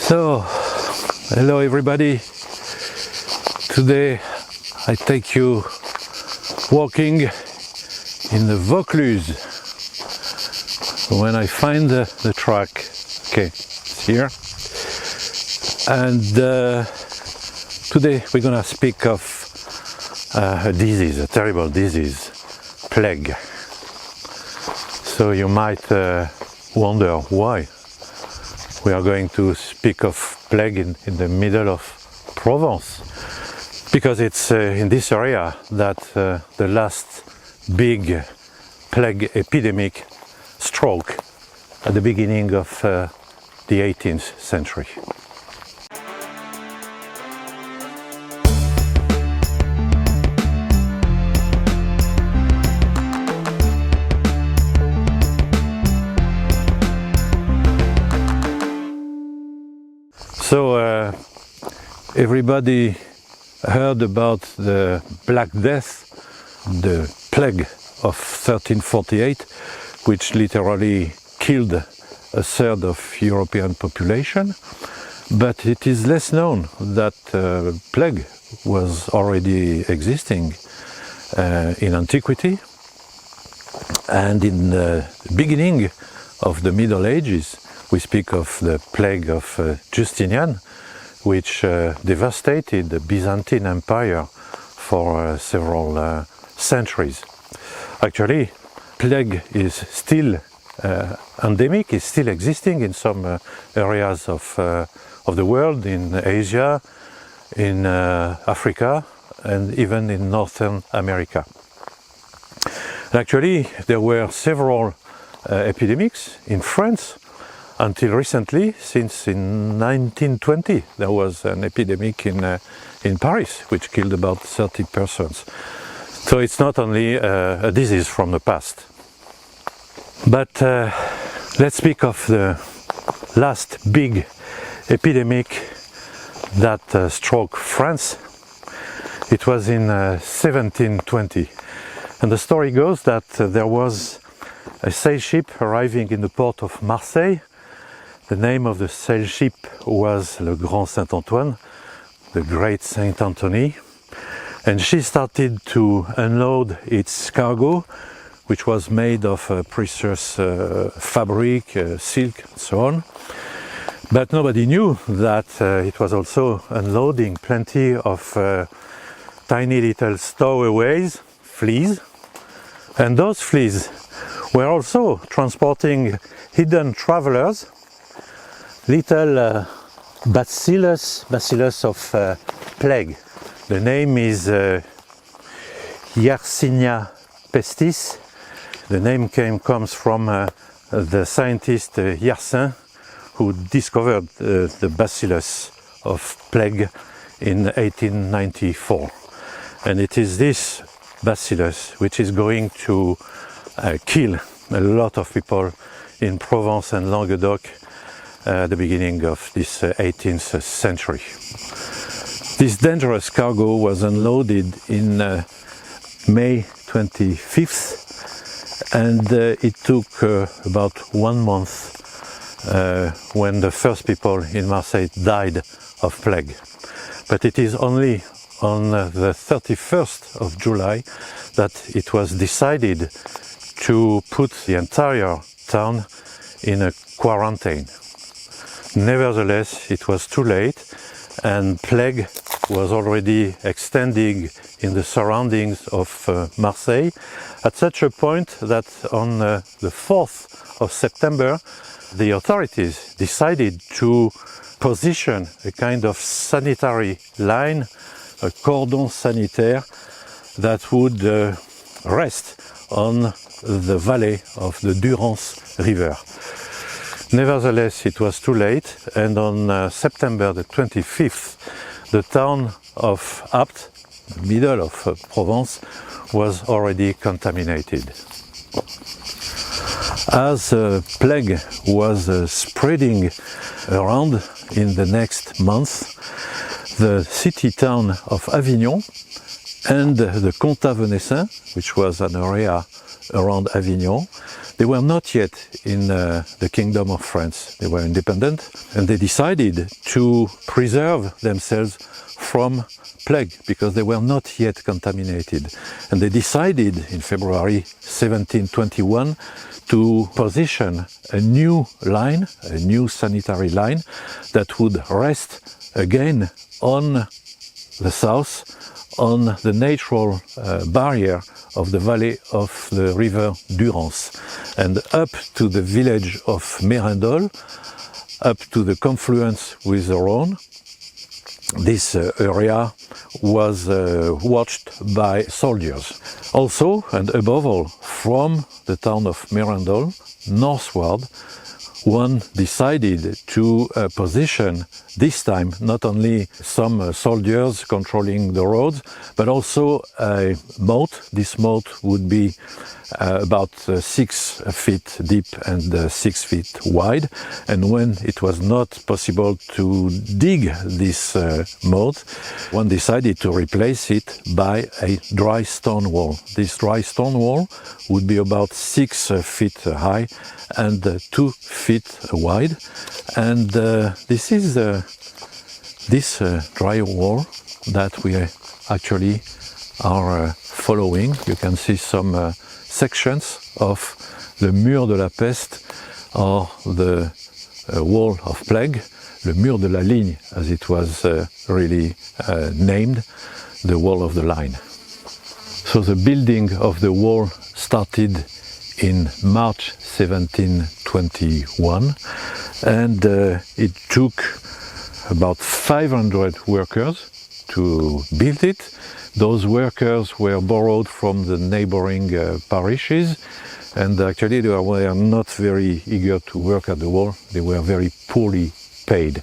So, hello everybody. Today I take you walking in the Vaucluse. When I find the track, okay, it's here. And today we're gonna speak of a disease, a terrible disease, plague. So you might wonder why we are going to speak of plague in the middle of Provence, because it's in this area that the last big plague epidemic struck at the beginning of the 18th century. So everybody heard about the Black Death, the plague of 1348, which literally killed a third of European population. But it is less known that plague was already existing in antiquity, and in the beginning of the Middle Ages. We speak of the plague of Justinian, which devastated the Byzantine Empire for several centuries. Actually, plague is still endemic, is still existing in some areas of the world, in Asia, in Africa, and even in Northern America. Actually, there were several epidemics in France. Until recently, since in 1920, there was an epidemic in Paris, which killed about 30 persons. So it's not only a disease from the past. But let's speak of the last big epidemic that struck France. It was in 1720. And the story goes that there was a sail ship arriving in the port of Marseille. The name of the sail ship was Le Grand Saint-Antoine, the Great Saint Anthony, and she started to unload its cargo, which was made of precious fabric, silk, and so on. But nobody knew that it was also unloading plenty of tiny little stowaways, fleas, and those fleas were also transporting hidden travelers, little bacillus of plague. The name is Yersinia pestis. The name comes from the scientist Yersin, who discovered the bacillus of plague in 1894. And it is this bacillus which is going to kill a lot of people in Provence and Languedoc at the beginning of this 18th century. This dangerous cargo was unloaded in May 25th, and it took about 1 month when the first people in Marseille died of plague. But it is only on the 31st of July that it was decided to put the entire town in a quarantine. Nevertheless, it was too late, and plague was already extending in the surroundings of Marseille, at such a point that on the 4th of September, the authorities decided to position a kind of sanitary line, a cordon sanitaire, that would rest on the valley of the Durance River. Nevertheless, it was too late, and on September the 25th, the town of Apt, the middle of Provence, was already contaminated. As plague was spreading around in the next month, the city-town of Avignon and the Comtat Venessin, which was an area around Avignon. They were not yet in the Kingdom of France. They were independent, and they decided to preserve themselves from plague because they were not yet contaminated. And they decided in February 1721 to position a new line, a new sanitary line that would rest again on the south, on the natural barrier of the valley of the river Durance, and up to the village of Mérindol, up to the confluence with the Rhône. This area was watched by soldiers. Also, and above all, from the town of Mérindol northward, one decided to position this time not only some soldiers controlling the roads, but also a moat. This moat would be about 6 feet deep and 6 feet wide. And when it was not possible to dig this moat, one decided to replace it by a dry stone wall. This dry stone wall would be about 6 feet high and 2 feet wide. And this is this dry wall that we actually are following. You can see some sections of the mur de la Peste, or the wall of plague, le mur de la ligne, as it was really named, the wall of the line. So the building of the wall started in March 1721, and it took about 500 workers to build it. Those workers were borrowed from the neighboring parishes, and actually they were not very eager to work at the wall. They were very poorly paid.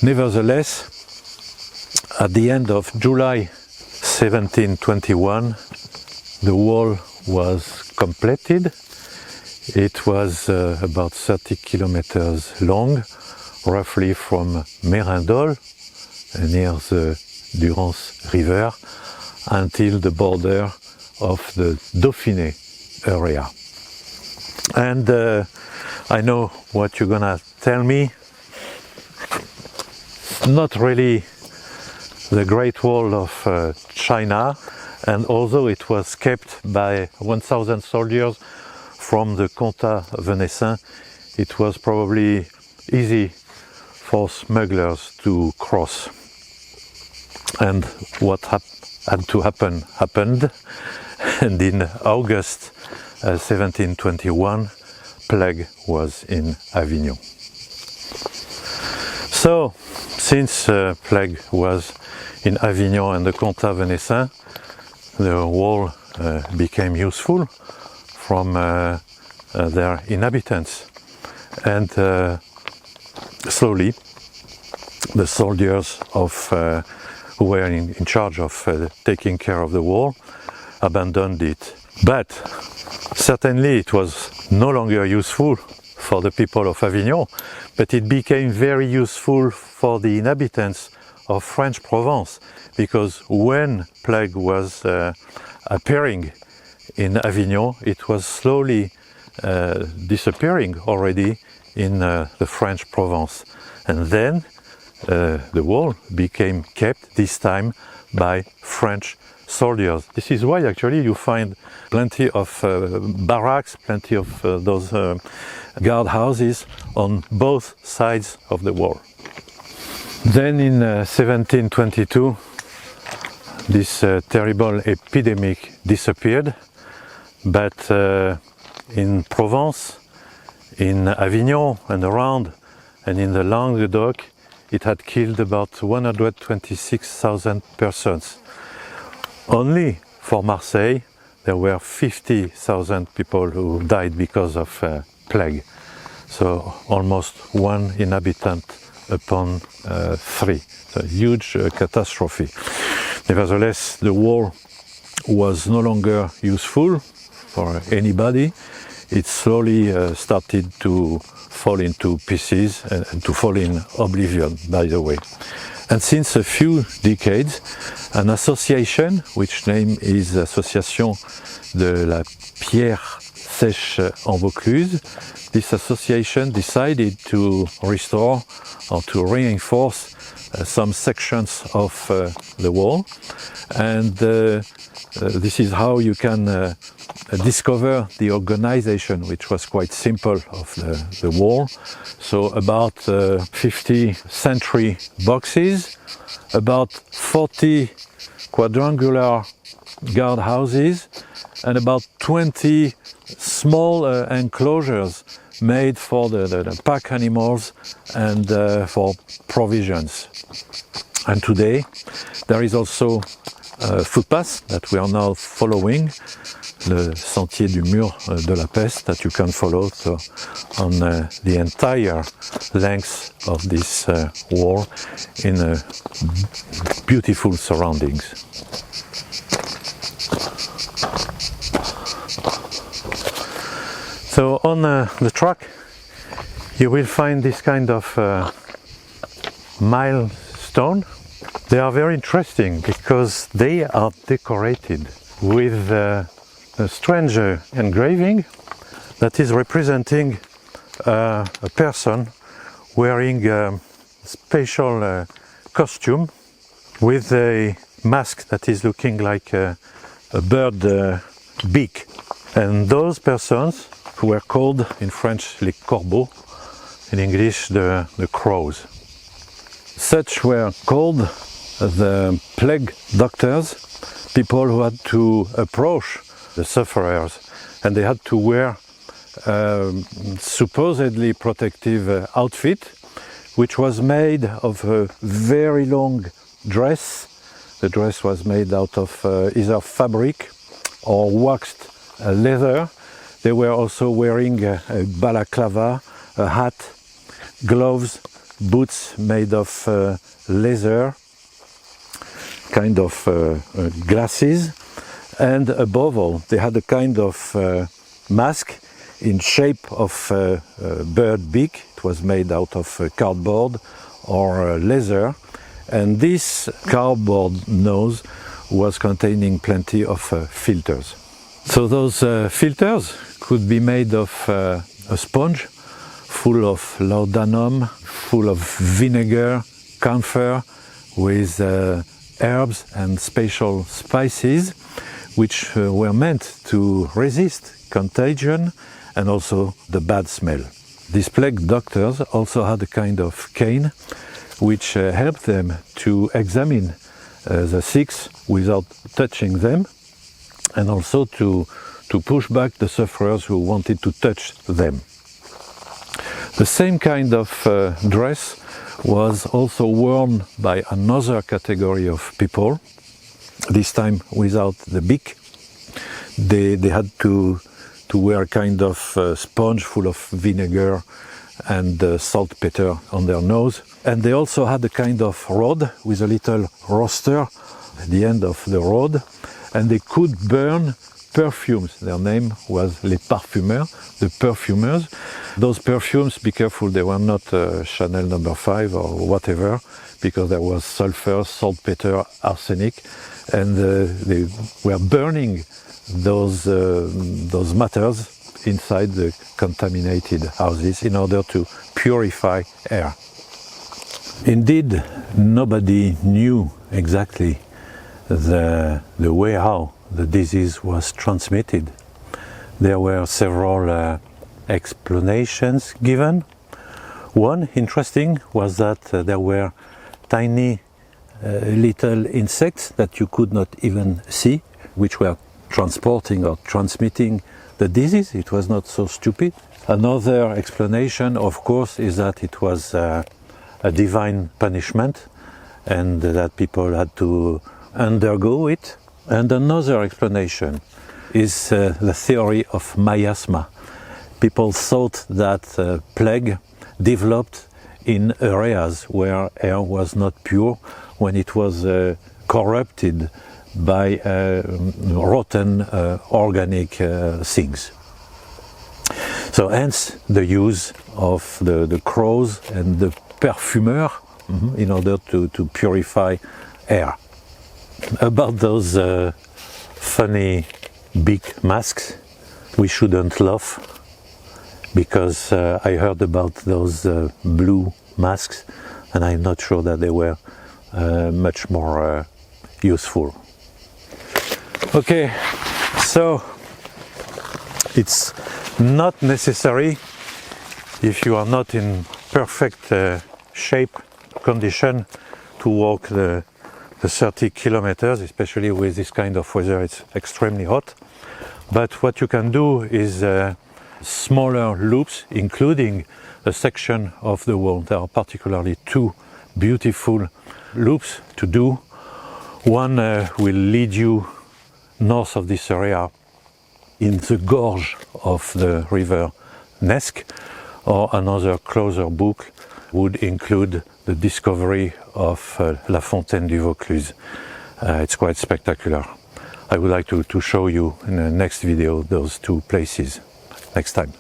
Nevertheless, at the end of July 1721, the wall was completed. It was about 30 kilometers long, roughly from Mérindol, near the Durance River, until the border of the Dauphiné area. And I know what you're gonna tell me. Not really the Great Wall of China, and although it was kept by 1,000 soldiers from the Comtat Venaissin, it was probably easy for smugglers to cross. And what had to happen happened, and in August 1721, plague was in Avignon. So, since plague was in Avignon and the Comtat Venaissin, the wall became useful from their inhabitants, and slowly the soldiers of who were in charge of taking care of the wall abandoned it. But certainly it was no longer useful for the people of Avignon, but it became very useful for the inhabitants of French Provence, because when plague was appearing in Avignon, it was slowly disappearing already in the French Provence. And then the wall became kept, this time by French soldiers. This is why actually you find plenty of barracks, plenty of those guard houses on both sides of the wall. Then in 1722, this terrible epidemic disappeared, but in Provence, in Avignon and around, and in the Languedoc, it had killed about 126,000 persons. Only for Marseille, there were 50,000 people who died because of plague. So almost one inhabitant upon 3. It's a huge catastrophe. Nevertheless, the wall was no longer useful for anybody. it slowly started to fall into pieces and to fall in oblivion, by the way. And since a few decades, an association, which name is Association de la Pierre Sèche en Vaucluse, this association decided to restore or to reinforce some sections of the wall, and this is how you can discover the organization, which was quite simple, of the wall. So about 50 sentry boxes, about 40 quadrangular guard houses, and about 20 small enclosures made for the pack animals and for provisions. And today there is also a footpath that we are now following, le sentier du mur de la Peste, that you can follow on the entire length of this wall in beautiful surroundings. So on the track you will find this kind of milestone. They are very interesting because they are decorated with a strange engraving that is representing a person wearing a special costume with a mask that is looking like a bird beak. And those persons who were called in French les corbeaux, in English the crows. Such were called the plague doctors, people who had to approach the sufferers, and they had to wear supposedly protective outfit, which was made of a very long dress. The dress was made out of either fabric or waxed leather. They were also wearing a balaclava, a hat, gloves, boots made of leather, kind of glasses, and above all they had a kind of mask in shape of bird beak. It was made out of cardboard or leather, and this cardboard nose was containing plenty of filters. So those filters could be made of a sponge full of laudanum, full of vinegar, camphor, with herbs and special spices, which were meant to resist contagion and also the bad smell. These plague doctors also had a kind of cane which helped them to examine the sick without touching them, and also to push back the sufferers who wanted to touch them. The same kind of dress was also worn by another category of people, this time without the beak. They had to wear a kind of sponge full of vinegar and saltpeter on their nose. And they also had a kind of rod with a little roster at the end of the rod, and they could burn perfumes. Their name was les parfumeurs, the perfumers. Those perfumes, be careful, they were not Chanel No. 5 or whatever, because there was sulfur, saltpeter, arsenic, and they were burning those matters inside the contaminated houses in order to purify air. Indeed, nobody knew exactly the way how the disease was transmitted. There were several explanations given. One interesting was that there were tiny little insects that you could not even see, which were transporting or transmitting the disease. It was not so stupid. Another explanation, of course, is that it was a divine punishment and that people had to undergo it. And another explanation is the theory of miasma. People thought that plague developed in areas where air was not pure, when it was corrupted by rotten organic things. So hence the use of the crows and the perfumeur in order to purify air. About those funny big masks, we shouldn't laugh, because I heard about those blue masks and I'm not sure that they were much more useful. Okay, so it's not necessary, if you are not in perfect shape, condition, to walk the 30 kilometers, especially with this kind of weather. It's extremely hot. But what you can do is smaller loops, including a section of the wall. There are particularly two beautiful loops to do. One will lead you north of this area in the gorge of the river Nesque, or another closer book would include the discovery of La Fontaine du Vaucluse. It's quite spectacular. I would like to show you in the next video those two places next time.